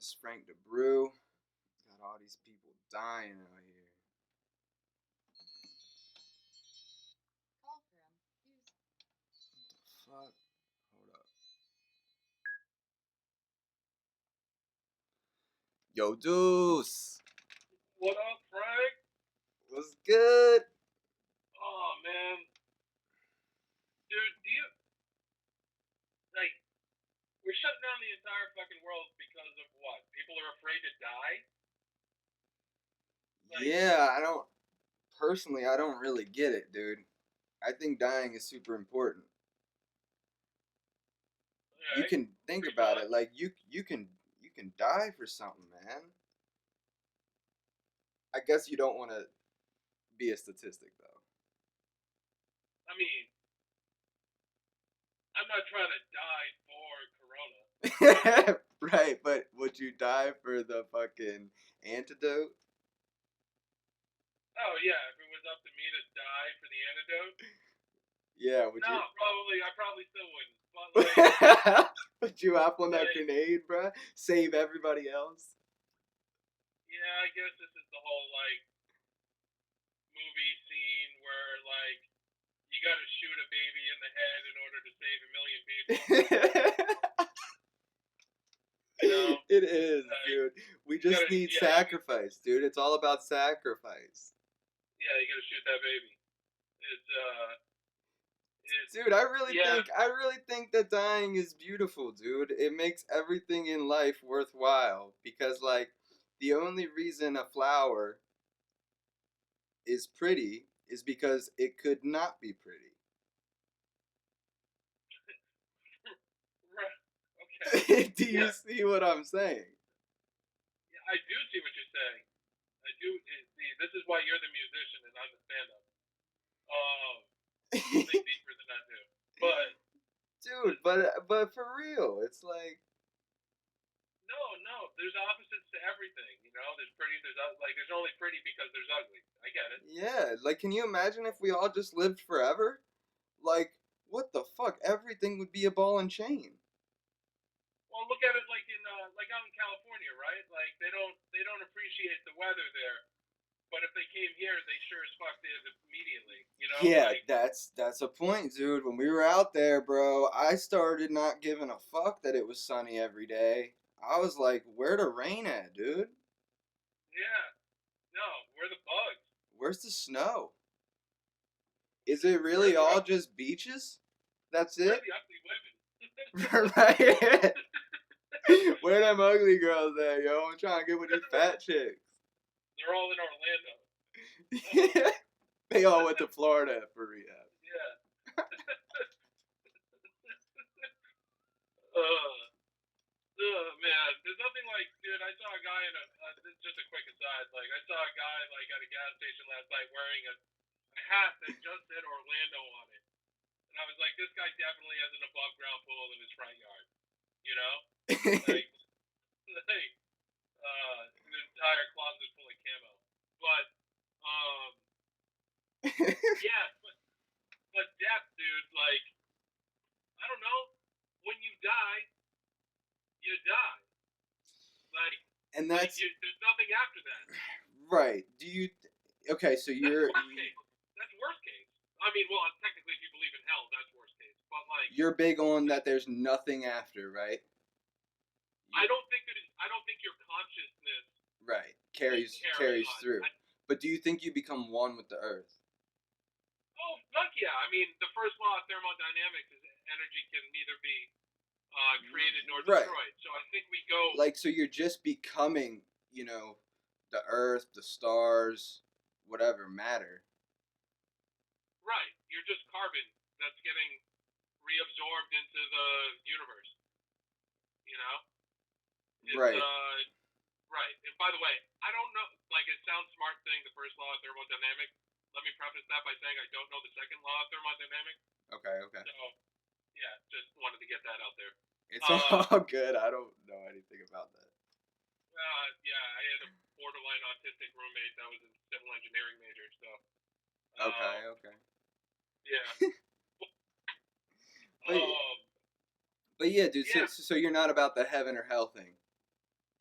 It's Frank the Brew. Got all these people dying out here. Call for him. What the fuck? Hold up. Yo, Deuce. What up, Frank? What's good? Oh, man. Dude, like, we're shutting down the entire fucking world because of what? People are afraid to die? Yeah, I don't really get it, dude. I think dying is super important. You Okay. can think For about some. it, like you can die for something, man. I guess you don't want to be a statistic though. I mean, I'm not trying to die for Corona. Right, but would you die for the fucking antidote? Oh, yeah, if it was up to me to die for the antidote? Yeah, would No, you? I probably still wouldn't. But, like, Would you hop on that like, grenade, bruh? Save everybody else? yeah, I guess this is the whole, like, movie scene where, like, you gotta shoot a baby in the head in order to save a million people. You know? It is, Like, dude. We you just gotta, need yeah, sacrifice, dude. It's all about sacrifice. yeah, you gotta shoot that baby. It's, Dude, yeah, I really think that dying is beautiful, dude. It makes everything in life worthwhile because like the only reason a flower is pretty is because it could not be pretty. right, okay, Do you yeah, see what I'm saying? yeah, I do see what you're saying. I do see. This is why you're the musician and I'm the stand-up. You think deeper than I do, but Dude, but for real, it's like no, no, there's opposites to everything. You know, there's pretty, like, there's only pretty because there's ugly. I get it. yeah, like can you imagine if we all just lived forever? Like what the fuck? Everything would be a ball and chain. Well, look at it like like out in California, right? Like they don't appreciate the weather there, but if they came here, they sure as fuck did immediately. You know, Yeah, like that's a point, dude. When we were out there, bro, I started not giving a fuck that it was sunny every day. I was like, where the rain at, dude? yeah, no, we're the bugs. Where's the snow? Is it We're really the all just beaches? That's we're it? the ugly women. Right. Where them ugly girls at, yo? I'm trying to get with these fat chicks. They're all in Orlando. Uh, They all went to Florida for rehab. yeah. Man, there's nothing like, dude. I saw a guy in a. This is just a quick aside. Like, I saw a guy like at a gas station last night wearing a hat that just said Orlando on it, and I was like, this guy definitely has an above ground pool in his front yard. You know, like, like, an entire closet full of camo. But, um, yeah, but death, dude. Like, I don't know. When you die, you die. Like, And like that's there's nothing after that. right. Do you? Okay, so That's you're worst case. That's worst case. I mean, well, technically, if you believe in hell, that's worst case. But like, you're big on that. There's nothing after, right? I don't think your consciousness Right. will carry Carries on. through. But do you think you become one with the earth? Oh fuck yeah! I mean, the first law of thermodynamics is energy can neither be created nor Right. destroyed. So I think we go Like so you're just becoming, the earth, the stars, whatever matter. right. You're just carbon that's getting reabsorbed into the universe. You know, it's Right. right. And by the way, I don't know. Like, it sounds smart saying the first law of thermodynamics. Let me preface that by saying I don't know the second law of thermodynamics. Okay. So yeah, just wanted to get that out there. It's all good. I don't know anything about that. Yeah, I had a borderline autistic roommate that was a civil engineering major. So Okay. yeah. But Um, but yeah, dude. yeah. So you're not about the heaven or hell thing.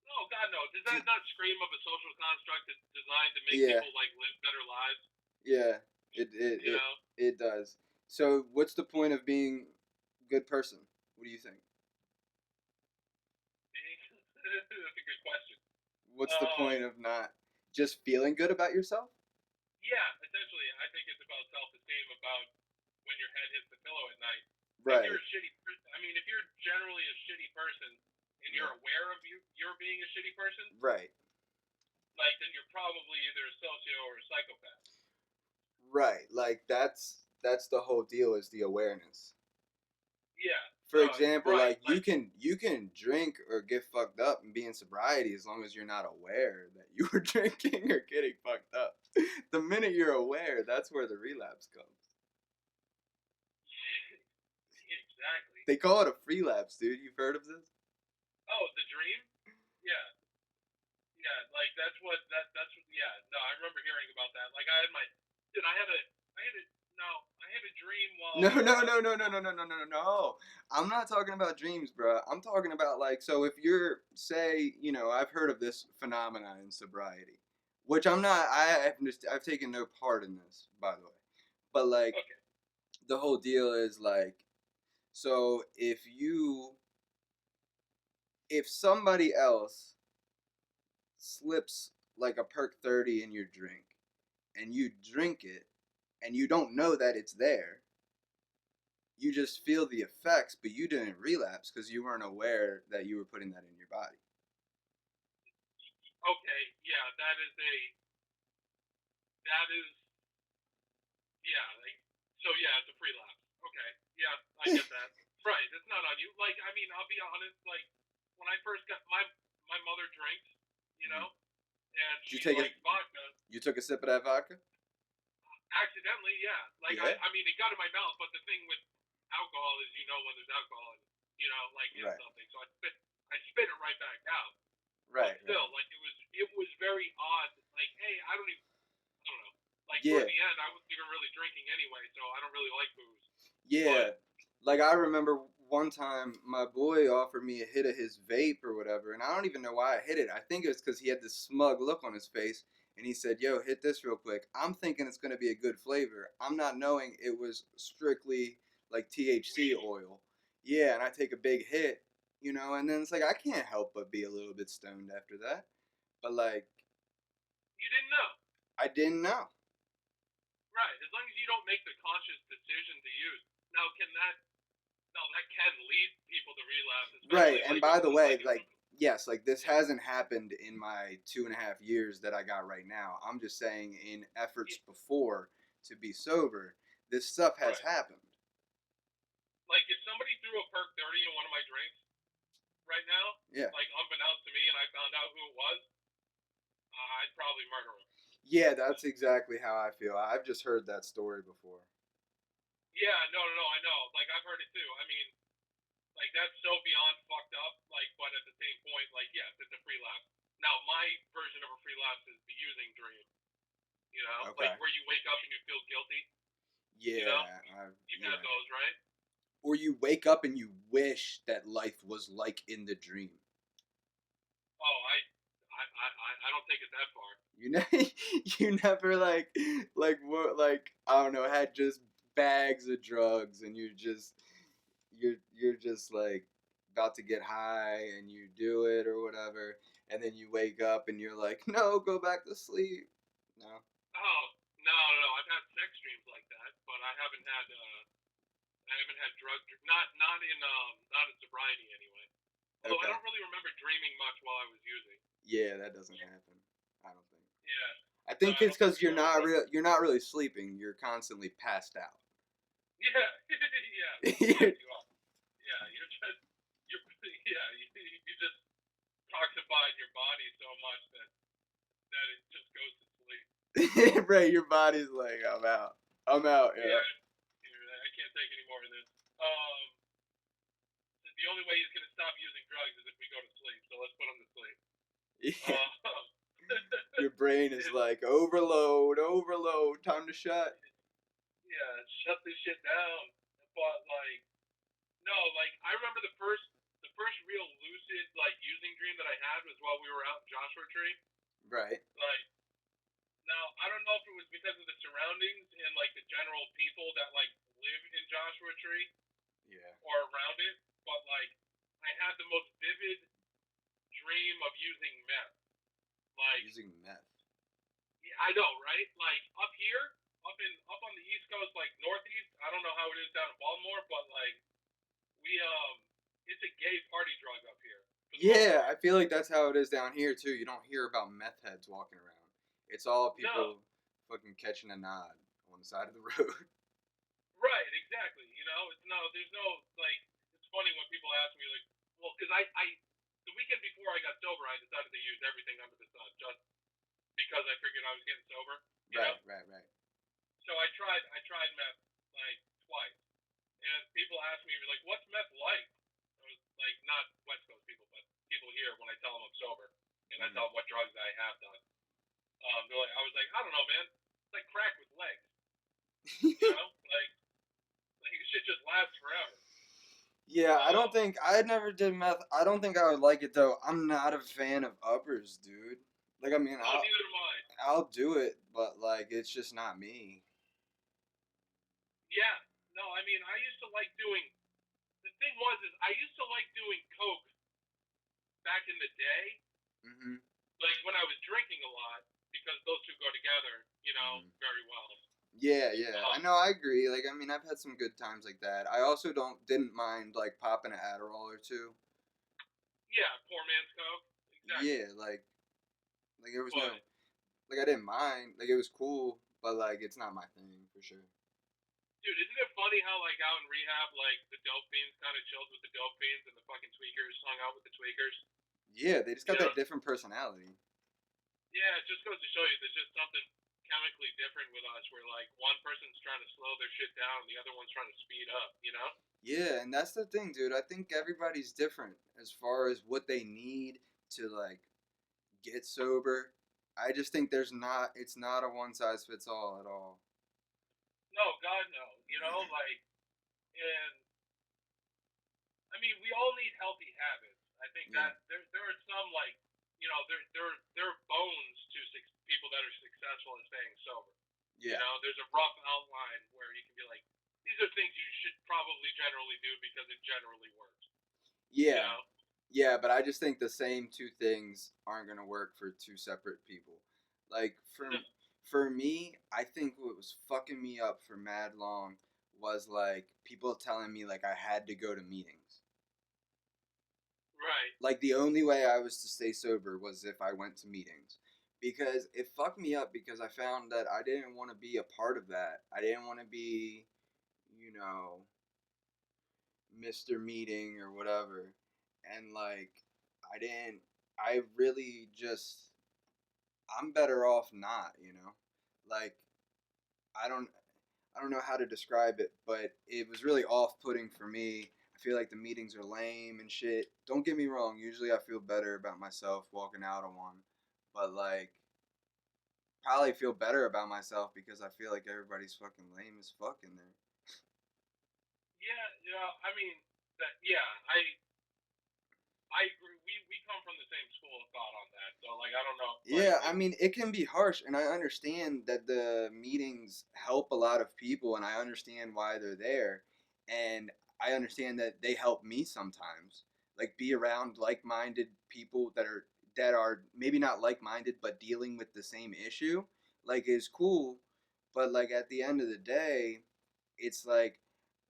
No, God, no. Does that not scream of a social construct that's designed to make Yeah, people like live better lives? yeah. It it You it know. it does. So, what's the point of being a good person? What do you think? That's a good question. What's the Um, point of not just feeling good about yourself? yeah, essentially, I think it's about self-esteem, about when your head hits the pillow at night. If you're Right. a shitty person, I mean, if you're generally a shitty person and Right. you're aware of you're being a shitty person, Right. like then you're probably either a socio or a psychopath. Right. Like that's the whole deal is the awareness. Yeah. For example, Right. like you can drink or get fucked up and be in sobriety as long as you're not aware that you were drinking or getting fucked up. The minute you're aware, that's where the relapse comes. Exactly. They call it a free lapse, dude. You've heard of this? Oh, the dream. Yeah. Yeah. Like that's what. Yeah. No, I remember hearing about that. Like I had my, dude. I had a no. I had a dream No, while no, no, no, no, no, no, no, no, no, no. I'm not talking about dreams, bro. I'm talking about like, so if you're, say, I've heard of this phenomena in sobriety, which I'm not. I've taken no part in this, by the way. But like, okay. the whole deal is like, so if somebody else slips like a perk 30 in your drink, and you drink it, and you don't know that it's there, you just feel the effects, but you didn't relapse because you weren't aware that you were putting that in your body. Okay. Yeah. That is yeah. Like so. Yeah. It's a free lapse. Okay. Yeah. I get that. Right. It's not on you. Like I mean, I'll be honest. Like when I first got my mother drinks, you Mm-hmm. know, and Did you she take a likes vodka. you took a sip of that vodka? Accidentally, yeah. Like Yeah. I mean, it got in my mouth. But the thing with alcohol is, you know, when there's alcohol, and like in Right. something. So I spit it right back out. But Right. still, Right. like it was very odd. Like, hey, I don't know. Like Yeah. toward the end, I wasn't even really drinking anyway, so I don't really like booze. But Yeah. Like I remember one time my boy offered me a hit of his vape or whatever, and I don't even know why I hit it. I think it was because he had this smug look on his face, and he said, "Yo, hit this real quick." I'm thinking it's gonna be a good flavor. I'm not knowing it was strictly like THC weed, oil. Yeah, and I take a big hit, and then it's like I can't help but be a little bit stoned after that. But like you didn't know, I didn't know. right? As long as you don't make the conscious decision to use. Now, can that? No, that can lead people to relapse, Right, especially and like by the way, like like yes, like this yeah, hasn't happened in my 2.5 years that I got right now. I'm just saying in efforts yeah, before to be sober, this stuff has right. happened. Like if somebody threw a perk 30 in one of my drinks right now, Yeah. like unbeknownst to me, and I found out who it was, I'd probably murder him. Yeah, that's exactly how I feel. I've just heard that story before. Yeah, no, no, no, I know. Like I've heard it too. I mean, like that's so beyond fucked up. Like, but at the same point, like yes, it's a free lapse. Now my version of a free lapse is the using dream. You know, like Okay. where you wake up and you feel guilty. You know, Yeah, you've had yeah. those, right? Or you wake up and you wish that life was like in the dream. Oh, I don't take it that far. You know, you never like what like I don't know had just bags of drugs and you're just like about to get high and you do it or whatever and then you wake up and you're like no go back to sleep. No. Oh, no, no, no. I've had sex dreams like that, but I haven't had not in sobriety anyway. Although I Okay. don't really remember dreaming much while I was using. Yeah, that doesn't happen. I don't think. Yeah. I No, think I it's don't think because so. you're not really sleeping. You're constantly passed out. Yeah, yeah, yes, You're- you are. Yeah, you're, yeah, you just toxified your body so much that it just goes to sleep. right, your body's like I'm out. I'm out. Yeah, I can't take any more of this. The only way he's gonna stop using drugs is if we go to sleep. So let's put him to sleep. Yeah. Uh, Your brain is like overload, overload. Time to shut. yeah, shut this shit down. But like, no, like I remember the first real lucid like using dream that I had was while we were out in Joshua Tree. Right. Like now, I don't know if it was because of the surroundings and like the general people that like live in Joshua Tree Yeah. or around it, but like I had the most vivid dream of using meth. Like Using meth. yeah, I know, right? Like up here, up on the East Coast, like Northeast. I don't know how it is down in Baltimore, but like we it's a gay party drug up here for the most Yeah, I part. feel like that's how it is down here too. You don't hear about meth heads walking around. It's all No, people fucking catching a nod on the side of the road. right, exactly. You know, it's no, there's no like. It's funny when people ask me like, well, because I the weekend before I got sober, I decided to use everything under the sun just because I figured I was getting sober. You know, Right, right, right. so I tried meth like twice, and people ask me like, what's meth like? I was like, not West Coast people, but people here when I tell them I'm sober and I Mm-hmm. tell them what drugs I have done. They're like, I was like, I don't know, man. It's like crack with legs. You know, like shit just lasts forever. Yeah, I don't Um, think I never did meth. I don't think I would like it though. I'm not a fan of uppers, dude. Like I mean, oh, neither am I. I'll do it, but like it's just not me. Yeah, no, I mean, I used to like doing. The thing was, is I used to like doing coke back in the day, Mm-hmm. like when I was drinking a lot, because those two go together, you know, Mm-hmm. very well. Yeah, yeah. I Um, know. I agree. Like I mean, I've had some good times like that. I also didn't mind like popping an Adderall or two. yeah, poor man's coke, exactly. Yeah, like there was But no like I didn't mind. Like it was cool, but like it's not my thing for sure. dude, isn't it funny how like out in rehab, like the dope fiends kind of chilled with the dope fiends and the fucking tweakers hung out with the tweakers? Yeah, they just You got know? that different personality. Yeah, it just goes to show you there's just something chemically different with us, where like one person's trying to slow their shit down, and the other one's trying to speed up. You know? Yeah, and that's the thing, dude. I think everybody's different as far as what they need to like get sober. I just think it's not a one size fits all at all. No, God no. You know, like, and I mean, we all need healthy habits. I think Yeah. that there are some like, you know, there are bones to people that are successful at staying sober. You Yeah. know, there's a rough outline where you can be like, these are things you should probably generally do because it generally works. You Yeah. know? Yeah, but I just think the same two things aren't going to work for two separate people. Like for me, I think what was fucking me up for mad long was like people telling me like I had to go to meetings. Right. Like the only way I was to stay sober was if I went to meetings. Because it fucked me up because I found that I didn't want to be a part of that. I didn't want to be, you know, Mr. Meeting or whatever. And like I really just I'm better off not, you know? Like I don't I don't know how to describe it, but it was really off-putting for me. I feel like the meetings are lame and shit. Don't get me wrong, usually I feel better about myself walking out of one, but like probably feel better about myself because I feel like everybody's fucking lame as fuck in there. Yeah. Yeah. I mean, that. Yeah. I agree. We come from the same school of thought on that. So like, I don't know. Like, Yeah, I mean, it can be harsh, and I understand that the meetings help a lot of people, and I understand why they're there, and I understand that they help me sometimes. Like, be around like-minded people that are maybe not like-minded, but dealing with the same issue, like, is cool. But like at the end of the day, it's like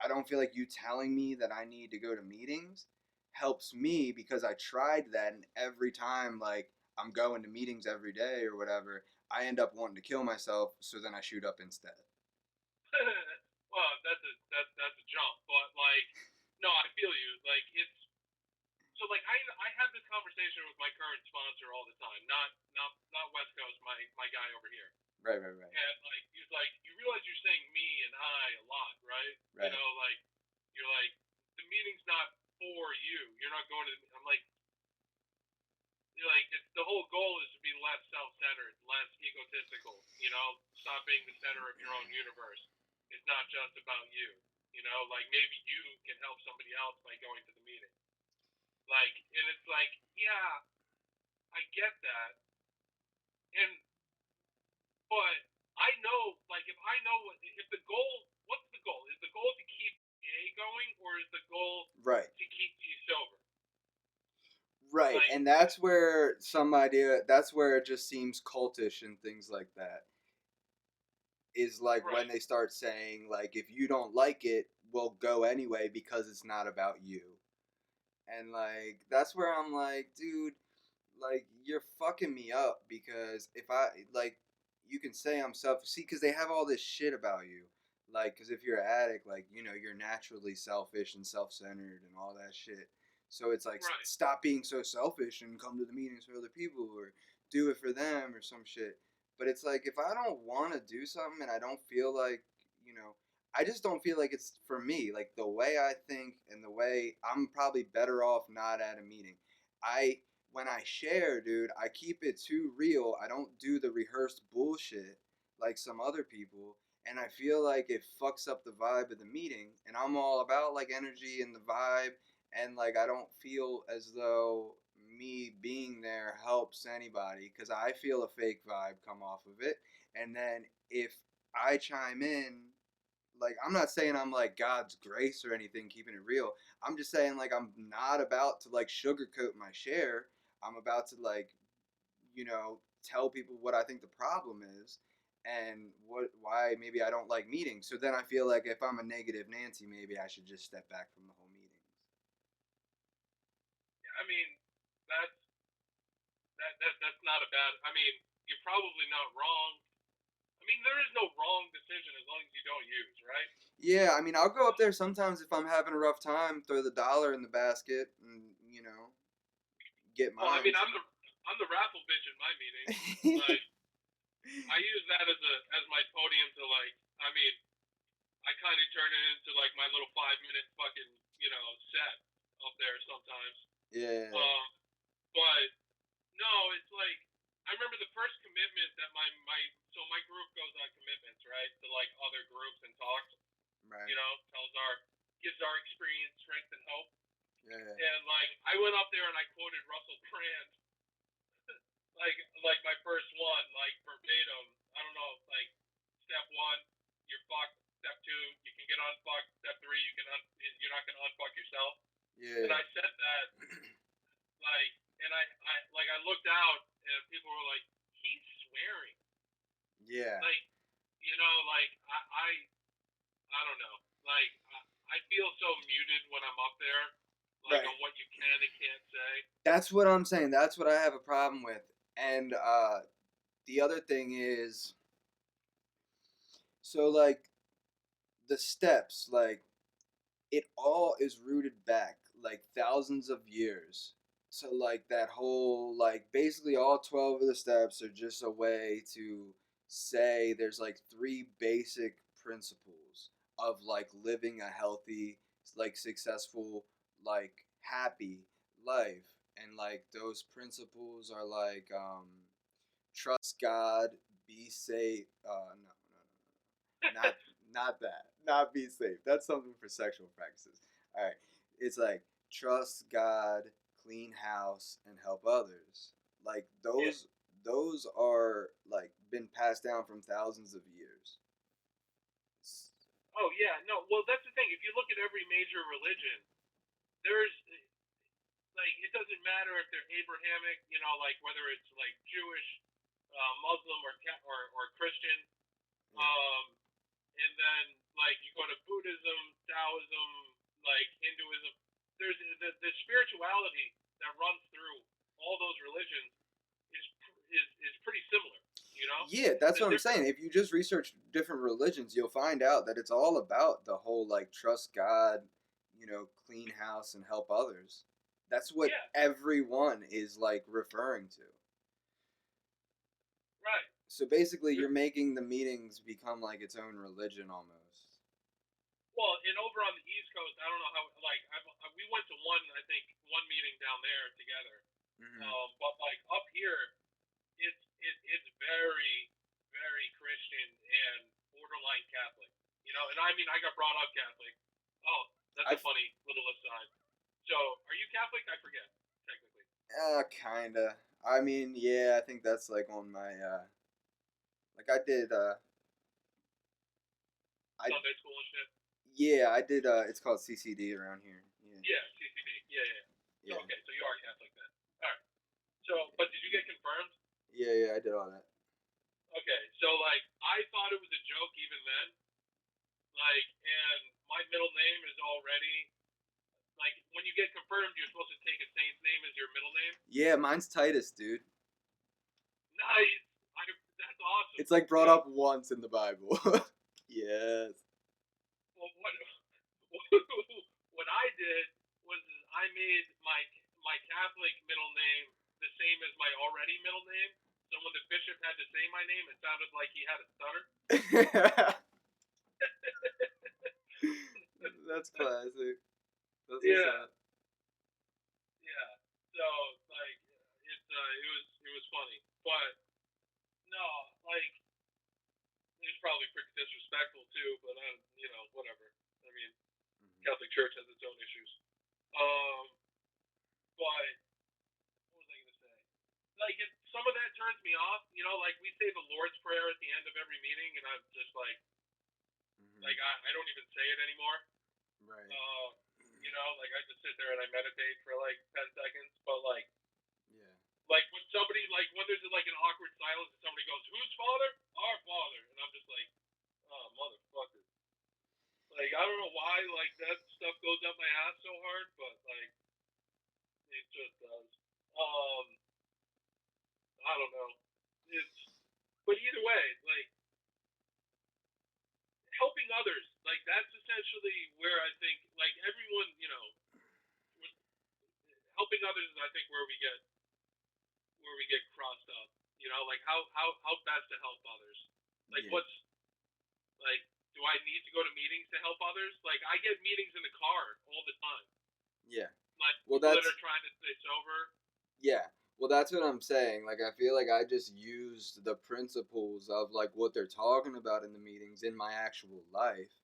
I don't feel like you telling me that I need to go to meetings helps me because I tried that, and every time like I'm going to meetings every day or whatever, I end up wanting to kill myself, so then I shoot up instead. well, that's a jump, but like, no, I feel you. Like, it's so like I have this conversation with my current sponsor all the time. Not West Coast, my guy over here. Right, right, right, And like he's like, you realize you're saying me and I a lot, right? You right. know, like you're like the meeting's not for you. You're not going to. I'm like, you're like it's the whole goal is to be less self-centered, less egotistical. You know, stop being the center of your own universe. It's not just about you. You know, like maybe you can help somebody else by going to the meeting. Like, and it's like, yeah, I get that, and but I know, like, if I know what if the goal, what's the goal? Is the goal to keep A going, or is the goal Right. to keep you sober? Right. Like, And that's where that's where it just seems cultish and things like that. Is like when right, they start saying like if you don't like it, we'll go anyway because it's not about you. And like that's where I'm like, dude, like you're fucking me up because if I like you can say I'm selfish. See, because they have all this shit about you. Like, because if you're an addict, like you're naturally selfish and self-centered and all that shit. So it's like right. stop being so selfish and come to the meetings for other people or do it for them or some shit. But it's like if I don't want to do something and I don't feel like I just don't feel like it's for me. Like the way I think and the way I'm probably better off not at a meeting. I when I share, dude, I keep it too real. I don't do the rehearsed bullshit like some other people. And I feel like it fucks up the vibe of the meeting. And I'm all about like energy and the vibe. And like I don't feel as though me being there helps anybody because I feel a fake vibe come off of it. And then if I chime in, like I'm not saying I'm like God's grace or anything, keeping it real. I'm just saying like I'm not about to like sugarcoat my share. I'm about to like tell people what I think the problem is and why maybe I don't like meetings. So then I feel like if I'm a negative Nancy, maybe I should just step back from the whole meetings. I mean, that's that's not a bad. I mean, you're probably not wrong. I mean, there is no wrong decision as long as you don't use, right? Yeah, I mean I'll go up there sometimes if I'm having a rough time, throw the dollar in the basket and get Well, I mean, mines. I'm the raffle bitch in my meetings. Like, I use that as my podium to like. I mean, I kind of turn it into like my little 5 minute fucking set up there sometimes. Yeah, Uh, but no, it's like I remember the first commitment that my group goes on commitments, right, to like other groups and talks. right. Tells our gives our experience, strength, and hope. Yeah, And like I went up there and I quoted Russell Brand, like my first one, like verbatim. I don't know, like step one, you're fucked. Step two, you can get unfucked. Step three, you're not gonna unfuck yourself. And yeah, I said that like, and I looked out and people were like, he's swearing, yeah. like like I don't know, like I feel so muted when I'm up there, like Right. on what you can and can't say. That's what I'm saying. That's what I have a problem with. And the other thing is, so like the steps, like it all is rooted back like thousands of years. So like that whole like basically all 12 of the steps are just a way to say there's like three basic principles of like living a healthy, like successful, like happy life. And like those principles are like trust God, be safe. Not not that. Not be safe. That's something for sexual practices. All right. It's like trust God, clean house, and help others. Like Yeah. those are like been passed down from thousands of years. Oh yeah. No. Well, that's the thing. If you look at every major religion, there's like it doesn't matter if they're Abrahamic, like whether it's like Jewish, Muslim, or Christian. Yeah. Um, and then like you go to Buddhism, Taoism, like Hinduism. There's the spirituality that runs through all those religions is pretty similar. You know, Yeah, that's the what I'm different. saying. If you just research different religions, you'll find out that it's all about the whole like trust God, clean house and help others. That's what Yeah, everyone is like referring to. right. So basically, you're making the meetings become like its own religion almost. Well, and over on the East Coast, I don't know how. Like, we went to I think, one meeting down there together. Hmm. But like up here, it's very, very Christian and borderline Catholic. And I mean, I got brought up Catholic. Oh, that's I a funny little aside. So, are you Catholic? I forget. Kinda. I mean, yeah, I think that's like on my like I did I Sunday school and shit. yeah, I did it's called CCD around here. Yeah. Yeah, CCD. Yeah, yeah. Yeah. Okay, so you are Catholic then. All right. So, but did you get confirmed? Yeah, yeah, I did all that. Okay, so like I thought it was a joke even then. Like, and my middle name is already like when you get confirmed, you're supposed to take a saint's name as your middle name. Yeah, mine's Titus, dude. Nice. That's awesome. It's like brought Yeah. up once in the Bible. Yes. Well, what what I did was I made my Catholic middle name the same as my already middle name. So when the bishop had to say my name, it sounded like he had a stutter. That's classic. That's what's Yeah, up. yeah. So like it was funny, but no, like it was probably pretty disrespectful too. But whatever. I mean, Catholic Church has its own issues. Um, but what was I gonna say? Like some of that turns me off. Like we say the Lord's Prayer at the end of every meeting, and I'm just like Mm-hmm. I don't even say it anymore. Right. Uh, like I just sit there and I meditate for like 10 seconds. But Yeah. like when somebody like when there's like an awkward silence and somebody goes, "Whose father? Our father," and I'm just like, "Oh motherfucker!" Like I don't know why like that stuff goes up my ass so hard, but like it just does. Um, I don't know. It's but either way, like helping others, like that's essentially where I think like everyone, helping others is I think where we get crossed up. Like how best to help others. Like Yeah. what's like do I need to go to meetings to help others? Like I get meetings in the car all the time. Yeah. Like Well, people that that's are trying to stay sober. yeah. Well, that's what I'm saying. Like, I feel like I just used the principles of like what they're talking about in the meetings in my actual life,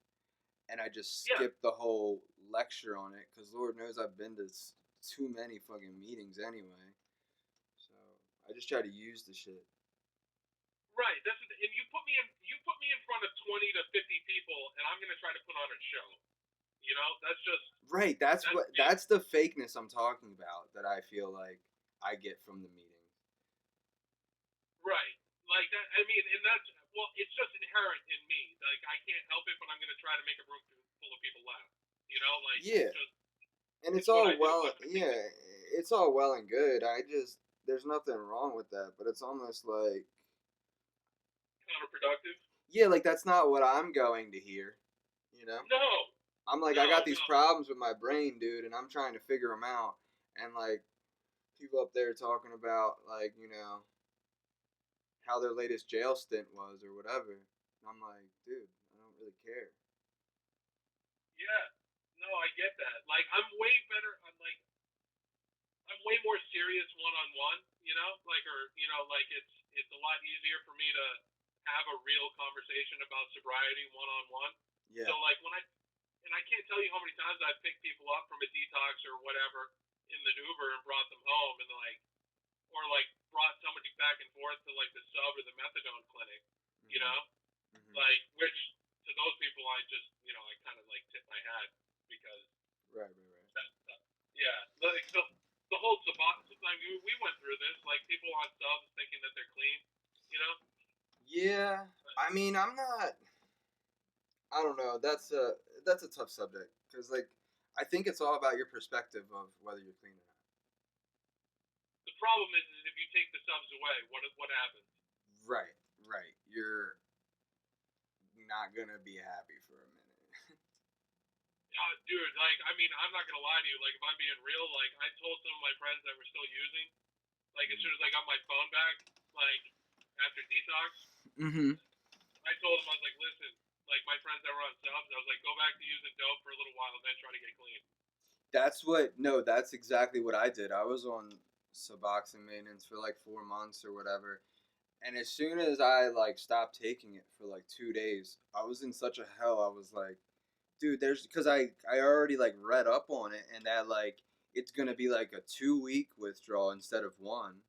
and I just Yeah, skipped the whole lecture on it because Lord knows I've been to too many fucking meetings anyway. So I just try to use the shit. right. And you put me in front of 20 to 50 people, and I'm gonna try to put on a show. Right. That's me. That's the fakeness I'm talking about that I feel like I get from the meetings. Right. Like that. I mean, and that's well, it's just inherent in me. Like I can't help it, but I'm gonna try to make a room full of people laugh. Like Yeah. And it's it's what I all do. well, yeah, it's all well and good. I just there's nothing wrong with that, but it's almost like Counterproductive. yeah, like that's not what I'm going to hear, you know? No, I'm like I no, got these no. problems with my brain, dude, and I'm trying to figure them out. And like people up there talking about like, how their latest jail stint was or whatever. And I'm like, dude, I don't really care. Yeah. No, I get that. Like I'm way better. I'm way more serious one on one. Like it's a lot easier for me to have a real conversation about sobriety one on one. Yeah. So like and I can't tell you how many times I've picked people up from a detox or whatever in the Uber and brought them home and or like brought somebody back and forth to like the sub or the methadone clinic, you Mhm. know, Mhm. like which to those people I just I kind of like tip my hat because Right, right, right. yeah, like the whole Suboxone, like we went through this, like people on subs thinking that they're clean, you know. Yeah, I mean, I'm not. I don't know. That's a tough subject because like I think it's all about your perspective of whether you're clean or not. The problem is if you take the subs away, what happens? Right, right. You're not gonna be happy for a minute. Dude, like I mean, I'm not gonna lie to you. Like if I'm being real, like I told some of my friends that were still using, like as soon as I got my phone back, like after detox, Mm-hmm. I told them I was like, listen, like my friends that were on subs, I was like, go back to using dope for a little while and then try to get clean. That's exactly what I did. I was on Suboxone maintenance for like 4 months or whatever. And as soon as I like stopped taking it for like 2 days, I was in such a hell. I was like, dude, there's because I already like read up on it and that like it's gonna be like a 2 week withdrawal instead of one.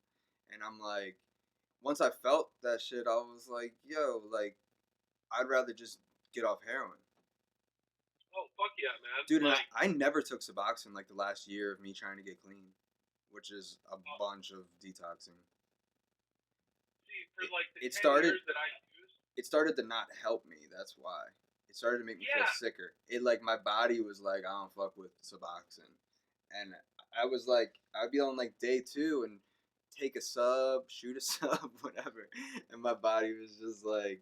And I'm like, once I felt that shit, I was like, yo, like, I'd rather just get off heroin. Oh fuck yeah, man! Dude, and Like, I never took Suboxone like the last year of me trying to get clean, which is a bunch of detoxing. see, for It, like the it 10 years started that I used, it started to not help me. That's why. It started to make me feel yeah, sicker. It like my body was like, I don't fuck with Suboxone, and I was like, I'd be on like day two and take a sub, shoot a sub, whatever, and my body was just like,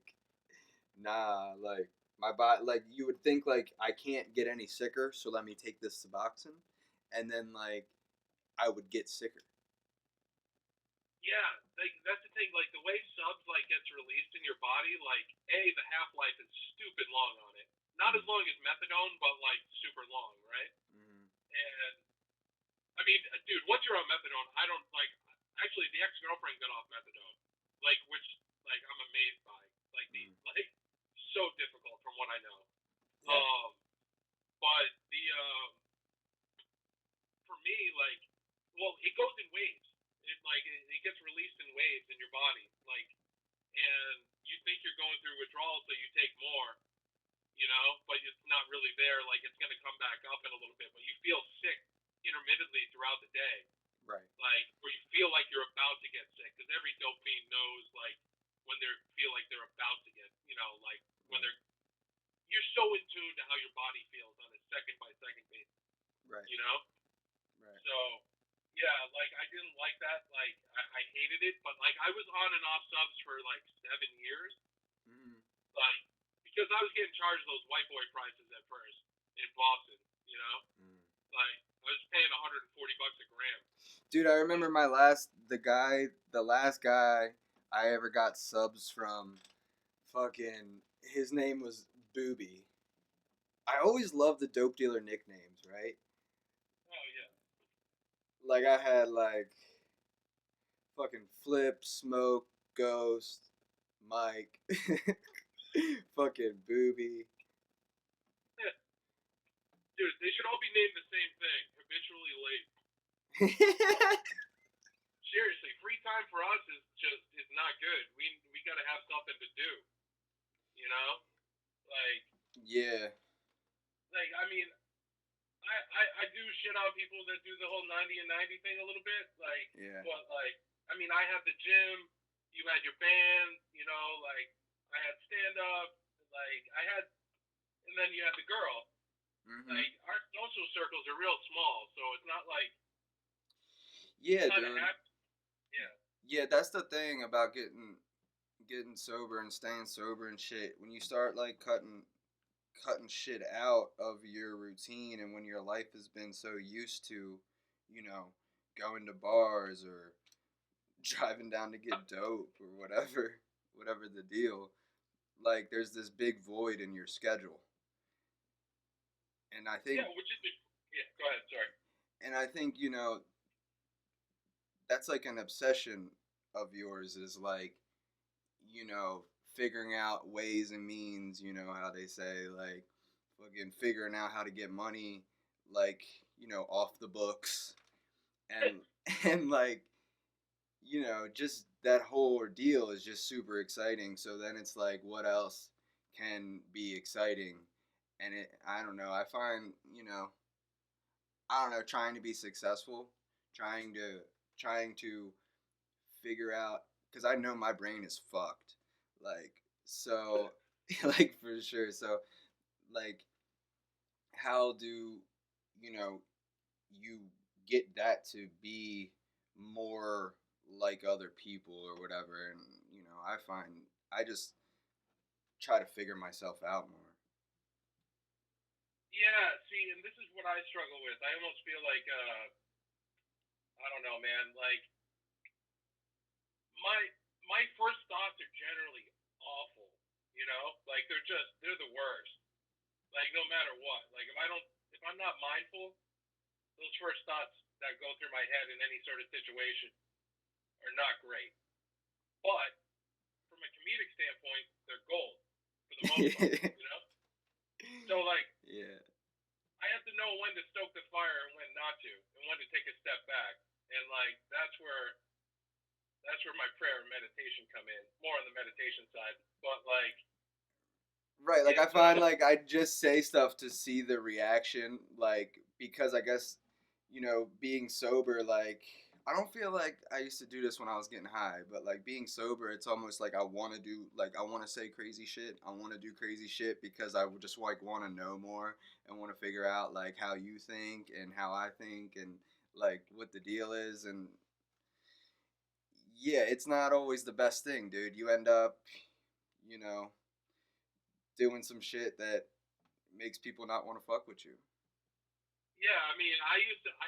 nah, like my body, like you would think like I can't get any sicker, so let me take this Suboxone, and then like I would get sicker. yeah, like that's the thing. Like the way subs like gets released in your body, like the half life is stupid long on it. Not as Mm-hmm. long as methadone, but like super long, right? Mm-hmm. And I mean, dude, once you're on methadone, I don't like. Actually, the ex-girlfriend got off methadone, like which like I'm amazed by. Like the Mm-hmm. like so difficult from what I know. Yeah. Um, but the for me, like, well, it goes in waves. It gets released in waves in your body, like, and you think you're going through withdrawal, so you take more, but it's not really there. Like, it's gonna come back up in a little bit, but you feel sick intermittently throughout the day, Right. like, where you feel like you're about to get sick, because every dopamine knows, like, when they feel like they're about to get, like when Right. you're so in tune to how your body feels on a second by second basis, Right. you know. Right. So yeah, like I didn't like that. Like I hated it, but like I was on and off subs for like 7 years, Mm-hmm. like because I was getting charged those white boy prices at first in Boston. You know, Mm. like I was paying $140 a gram. Dude, I remember the last guy I ever got subs from, fucking, his name was Booby. I always loved the dope dealer nicknames, right? Oh yeah, Like, I had, like, fucking Flip, Smoke, Ghost, Mike, fucking Booby. yeah, dude, they should all be named the same thing. Habitually late. Seriously, free time for us is not good. We got to have something to do. You know, like Yeah, I mean, I do shit on people that do the whole 90 and 90 thing a little bit, like, yeah. but like, I mean, I had the gym, you had your band, like, I had stand up, like, and then you had the girl. Mm-hmm. Like, our social circles are real small, so it's not like Yeah, kind of dude. happy. Yeah, Yeah, that's the thing about getting sober and staying sober and shit. When you start like cutting shit out of your routine, and when your life has been so used to, you know, going to bars or driving down to get dope or whatever the deal, like there's this big void in your schedule. And I think yeah, yeah. Go ahead, sorry. you know, that's like an obsession of yours, is like, you know, figuring out ways and means, how they say, like, fucking figuring out how to get money, like, off the books, and and like, just that whole ordeal is just super exciting. So then it's like, what else can be exciting? And I don't know, I find, I don't know, trying to be successful, trying to trying to figure out, because I know my brain is fucked. Like, so, like, for sure. So, like, how do, you get that to be more like other people or whatever? And, I find I just try to figure myself out more. Yeah, see, and this is what I struggle with. I almost feel like, I don't know, man. Like my my first thoughts are generally awful. Like they're the worst. Like no matter what. Like if I'm not mindful, those first thoughts that go through my head in any sort of situation are not great. But from a comedic standpoint, they're gold for the most part. Yeah. So like Yeah. I have to know know when to stoke the fire and when not to, and when to take a step back. And like that's where my prayer and meditation come in, more on the meditation side. But like Right, like I it's find like I just say stuff to see the reaction, like because I guess being sober, like I don't feel like I used to do this when I was getting high, but like being sober, it's almost like I want to do like I want to say crazy shit. I want to do crazy shit because I would just like want to know more and want to figure out like how you think and how I think and like what the deal is and yeah, it's not always the best thing, dude. You end up, you know, doing some shit that makes people not want to fuck with you. yeah, I mean, I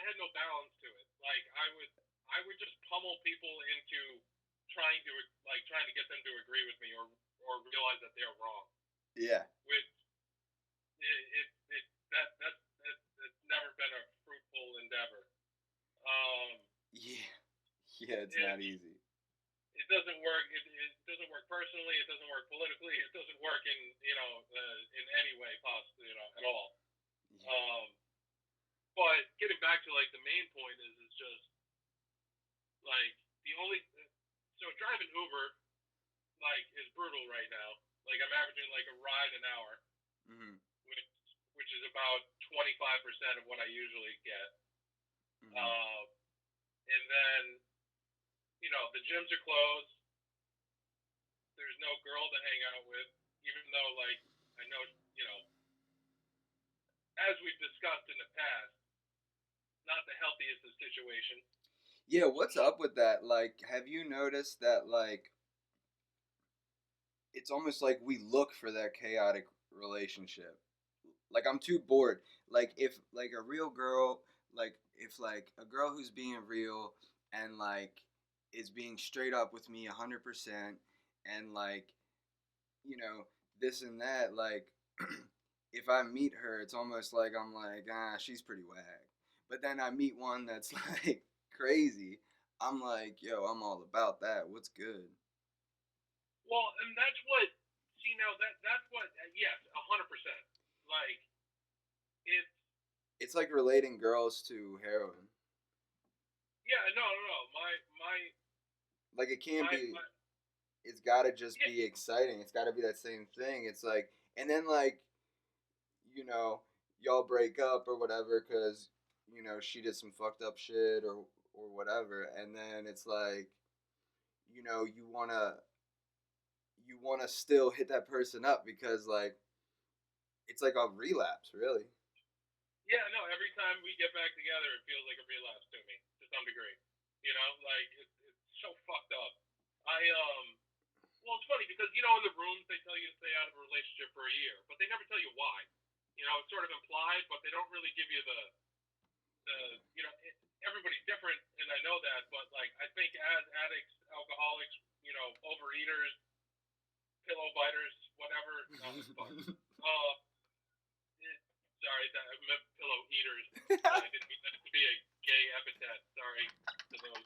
had no balance to it. Like I would just pummel people into trying to get them to agree with me or realize that they're wrong. Yeah. Which it that's never been a fruitful endeavor. Um, Yeah. Yeah, it's it not easy. it doesn't work. It doesn't work personally. It doesn't work politically. It doesn't work in any way possible at all. Yeah. Um, but getting back to like the main point is just like the only so driving Uber like is brutal right now. Like I'm averaging like a ride an hour, Mhm. which which is about 25% of what I usually get. Mhm. Um, and then the gyms are closed. There's no girl to hang out with, even though like I know you know as we've discussed in the past, not the healthiest of situations. Yeah, what's up with that? Like, have you noticed that like it's almost like we look for that chaotic relationship? Like I'm too bored. Like if like a real girl, like if like a girl who's being real and like is being straight up with me 100% and like you know, this and that, like, if I meet her, it's almost like I'm like, she's pretty whack. But then I meet one that's like crazy. I'm like, yo, I'm all about that. What's good? Well, and that's what see now that's what yes, 100%. Like it's It's like relating girls to heroin. yeah, no, no, no. Like, it can't be, My it's gotta just yeah, be exciting. It's gotta be that same thing. It's like, and then, like, you know, y'all break up or whatever because, she did some fucked up shit or whatever. And then it's like, you know, you wanna still hit that person up because like it's like a relapse, really. yeah, no. Every time we get back together, it feels like a relapse to me to some degree. Like it's so fucked up. I Well, it's funny because in the rooms they tell you to stay out of a relationship for a year, but they never tell you why. It's sort of implied, but they don't really give you the everybody's different, and I know that. But like, I think as addicts, alcoholics, overeaters, pillow biters, whatever. No, that's fucked. Uh, it, sorry, I meant pillow eaters. I didn't mean that to be a gay epithet. Sorry to those.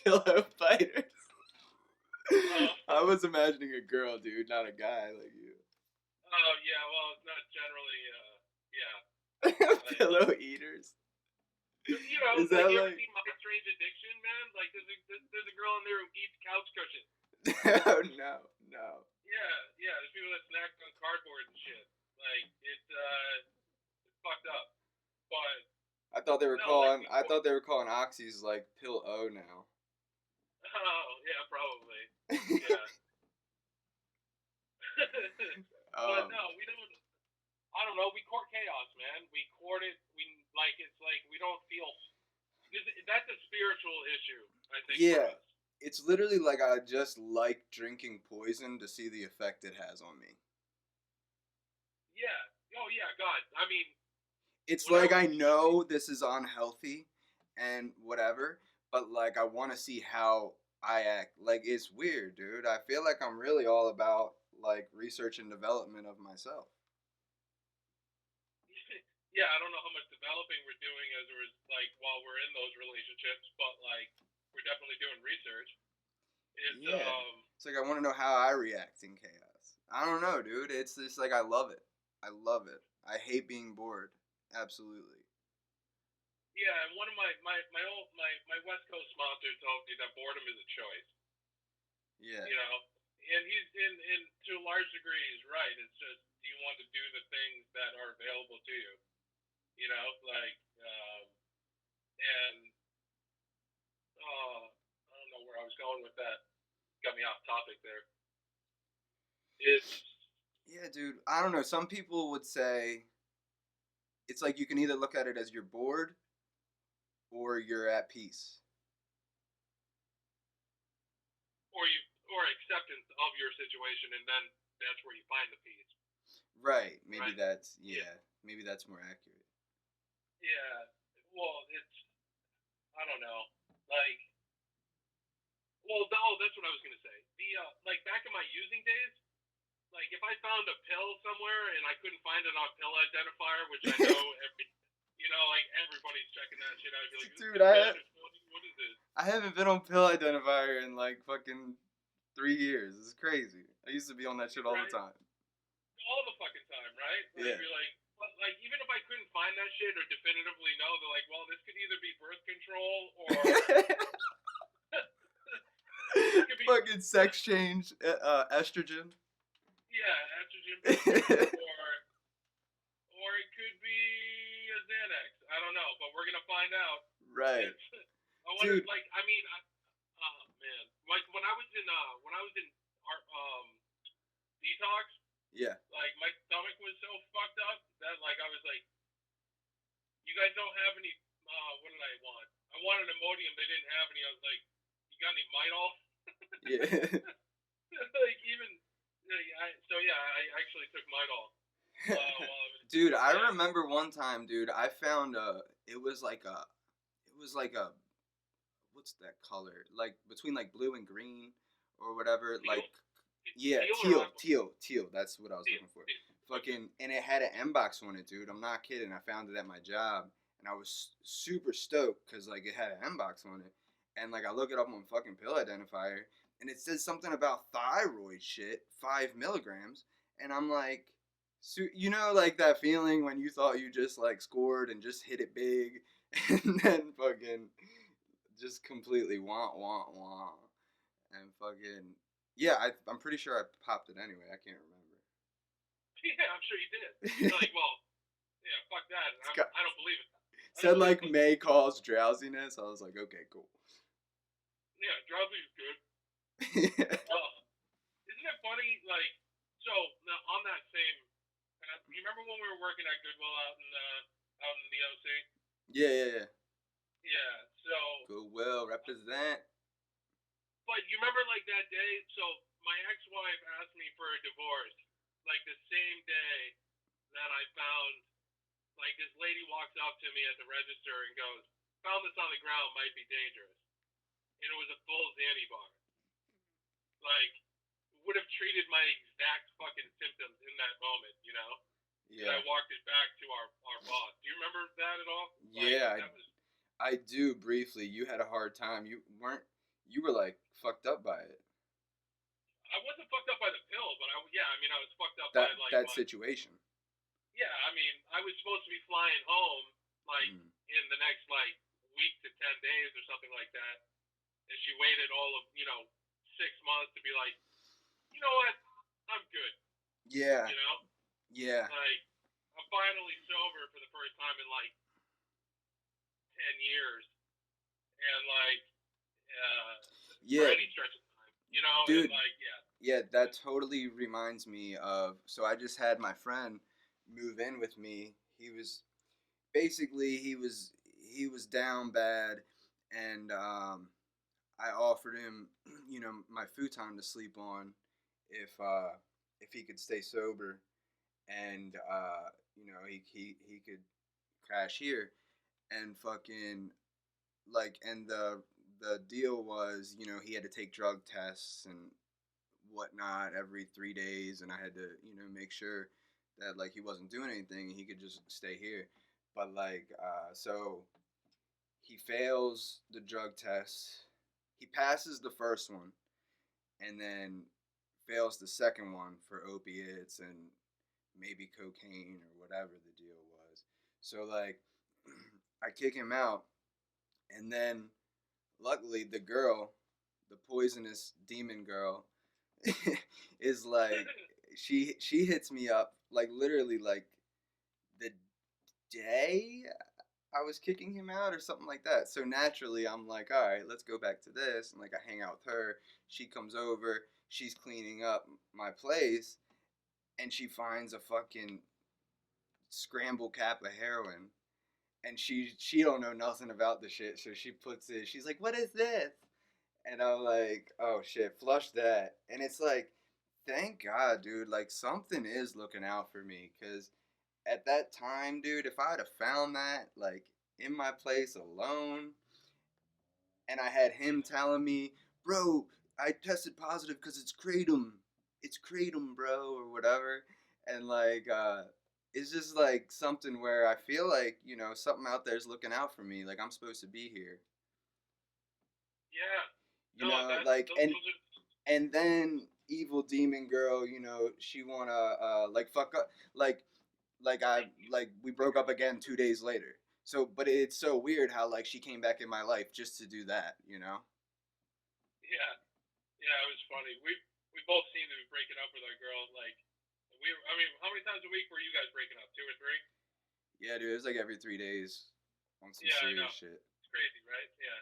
Pillow fighters. Uh, I was imagining a girl, dude, not a guy like you. oh yeah, well, it's not generally. Yeah, I, Pillow eaters. Is like that you ever like? seen My Strange Addiction, man? Like there's a girl in there who eats couch cushions. Oh no, no. Yeah, yeah. There's people that snack on cardboard and shit. Like it's fucked up. But I thought they were no, like calling. I thought they were calling oxys like pill O now. oh yeah, probably. Yeah. But um. no, we don't. I don't know. We court chaos, man. We court it. We like it's like we don't feel. That's a spiritual issue, I think, for Yeah, us. it's literally like I just like drinking poison to see the effect it has on me. Yeah. Oh yeah, God. I mean, It's when I like was I know this is unhealthy and whatever, but like I want to see how I act. Like it's weird, dude. I feel like I'm really all about like research and development of myself. yeah, I don't know how much developing we're doing as like while we're in those relationships, but like we're definitely doing research. It's Yeah. It's like I want to know how I react in chaos. I don't know, dude. It's just like I love it. I love it. I hate being bored. Absolutely. Yeah, and one of my West Coast sponsor told me that boredom is a choice. Yeah. You know, and he's in to a large degree he's right. It's just do you want to do the things that are available to you? You know, like and I don't know where I was going with that. Got me off topic there. It's Yeah, dude. I don't know. Some people would say it's like you can either look at it as you're bored or you're at peace. or you or acceptance of your situation, and then that's where you find the peace, Right. Maybe right? that's Yeah, yeah. Maybe that's more accurate. yeah. Well, it's I don't know, like well, no, that's what I was gonna say. The like back in my using days, like if I found a pill somewhere and I couldn't find it on pill identifier, which I know like everybody's checking that shit out. I'd be like, is this Dude, a pen? What is this? I haven't been on pill identifier in like fucking 3 years. It's crazy. I used to be on that shit all the Right? time. All the fucking time, right? Like Yeah. you're like, but like even if I couldn't find that shit or definitively know, they're like, well, this could either be birth control or this could be Fucking sex change, estrogen. yeah, estrogen booster or it could be a Xanax. I don't know, but we're gonna find out. Right, It's I wonder, dude. like I mean, oh man, like when I was in our detox, Yeah. like my stomach was so fucked up that like I was like, you guys don't have any. What did I want? I wanted Imodium. They didn't have any. I was like, you got any Midol? Yeah. Like even. So yeah, I actually took Midol. While I was Dude, I yeah. remember one time, dude. I found it was like a what's that color? Like between like blue and green or whatever. Teal, Like yeah, teal or teal, aqua? teal, teal. That's what I was Teal. looking for. Teal. Okay. Fucking, and it had an M box on it, dude. I'm not kidding. I found it at my job, and I was super stoked because like it had an M box on it, and like I look it up on fucking pill identifier, and it says something about thyroid shit, 5 milligrams, and I'm like, so, like that feeling when you thought you just like scored and just hit it big, and then fucking just completely wah wah wah, and fucking yeah, I'm pretty sure I popped it anyway. I can't remember. Yeah, I'm sure you did. You're like, well, yeah, fuck that. It's got, I don't believe it. I don't said believe like it. may cause drowsiness. I was like, okay, cool. Yeah, drowsy is good. Yeah, Isn't it funny? Like, so now on that same, you remember when we were working at Goodwill out in the OC? yeah. Yeah. So, Goodwill represent. but you remember like that day? So my ex-wife asked me for a divorce, like the same day that I found, like this lady walks up to me at the register and goes, "Found this on the ground, might be dangerous," and it was a full Xanny bar. Like, would have treated my exact fucking symptoms in that moment, And I Yeah, walked it back to our boss. Do you remember that at all? Like yeah. that was. I do briefly. You had a hard time. You weren't. You were like fucked up by it. I wasn't fucked up by the pill, but yeah, I mean, I was fucked up by That like that my. situation. Yeah, I mean, I was supposed to be flying home like Mm. in the next like week to 10 days or something like that, and she waited all of 6 months to be like, you know what, I'm good. Yeah, You know, yeah, like I'm finally sober for the first time in like 10 years, and like uh, for yeah, any stretch of time, and dude. like yeah, Yeah, that totally reminds me of. So I just had my friend move in with me. He was basically he was down bad, and I offered him, my futon to sleep on if he could stay sober, and he could crash here, and fucking like, and the deal was, he had to take drug tests and whatnot every 3 days, and I had to, make sure that like he wasn't doing anything and he could just stay here. But like, so he fails the drug test. He passes the first one, and then fails the second one for opiates and maybe cocaine or whatever the deal was. So like, I kick him out, and then luckily the girl, the poisonous demon girl, is like, she hits me up like literally like the day I was kicking him out or something like that. So naturally, I'm like, all right, let's go back to this. And like, I hang out with her. She comes over. She's cleaning up my place, and she finds a fucking scramble cap of heroin. And she don't know nothing about the shit, so she puts it. She's like, "What is this?" And I'm like, "Oh shit, flush that." And it's like, thank God, dude. Like something is looking out for me, cause at that time, dude, if I'd have found that like in my place alone, and I had him telling me, "Bro, I tested positive because it's kratom, bro," or whatever, and like, it's just like something where I feel like something out there's looking out for me, like I'm supposed to be here, Yeah. No, that like those are. and then evil demon girl, she wanna like fuck up, like I like we broke up again 2 days later. So, but it's so weird how like she came back in my life just to do that. Yeah. Yeah, it was funny. We both seem to be breaking up with our girl. Like I mean, how many times a week were you guys breaking up? Two or three? Yeah, dude, it was like every 3 days on some Yeah, I serious know. shit. It's crazy, right? Yeah.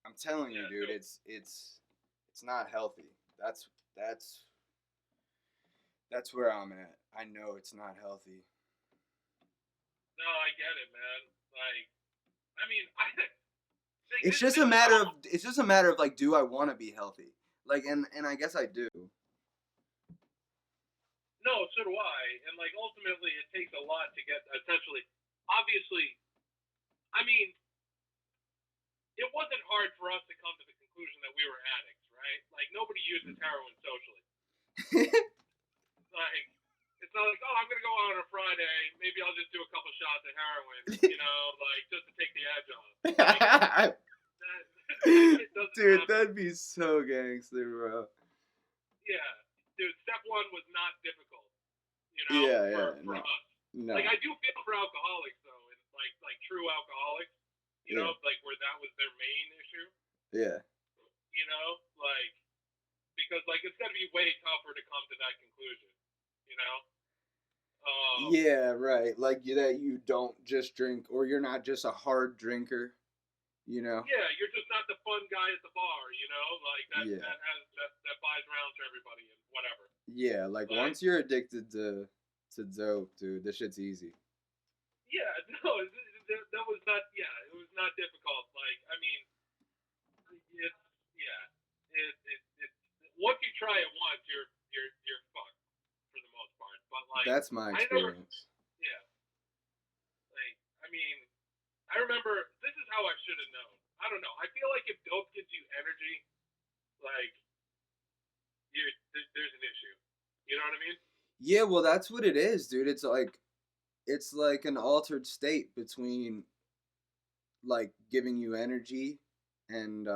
I'm telling you, Yeah. dude, So it's not healthy. That's that's where I'm at. I know it's not healthy. no, I get it, man. Like, I mean, I like It's just this a is how. matter of it's just a matter of like, do I want to be healthy? Like, and I guess I do. No, so do I. And like ultimately, it takes a lot to get essentially. Obviously, I mean, it wasn't hard for us to come to the conclusion that we were addicts, right? Like nobody uses heroin socially. Like it's not like, oh, I'm gonna go out on a Friday, maybe I'll just do a couple shots of heroin, like just to take the edge off. Like that, that shit doesn't Dude, happen. that'd be so gangster, bro. Yeah, dude. Step one was not difficult, Yeah, yeah, for no, us. no, Like I do feel for alcoholics though, and like true alcoholics, yeah, like where that was their main issue, yeah, like because like it's got to be way tougher to come to that conclusion, you know. yeah, right. Like that you don't just drink, or you're not just a hard drinker, you know. Yeah, you're just not the fun guy at the bar, like that Yeah, that has that buys rounds for everybody and whatever. yeah. Like Like, once you're addicted to dope, dude, this shit's easy. yeah, no, that was not. Yeah, it was not difficult. Like, I mean, it's yeah, it once you try it once, you're fucked for the most part. But like, That's my I never. experience. Yeah, like I mean, I remember this is how I should have known. I don't know. I feel like if dope gives you energy, like there's an issue. You know what I mean? Yeah, well, that's what it is, dude. It's like an altered state between like giving you energy and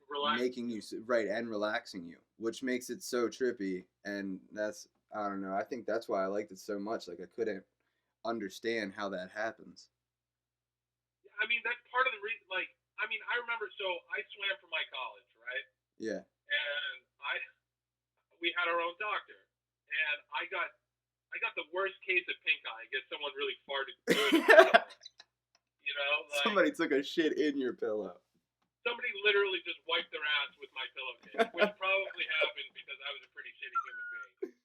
Relax. making you right and relaxing you, which makes it so trippy. And that's I don't know. I think that's why I liked it so much. Like I couldn't understand how that happens. I mean, that's part of the reason. Like, I mean, I remember. So I swam for my college, right? Yeah. And we had our own doctor, and I got the worst case of pink eye. I guess someone really farted good in my pillow. Like Somebody took a shit in your pillow. somebody literally just wiped their ass with my pillowcase, which probably happened because I was a pretty shitty human being.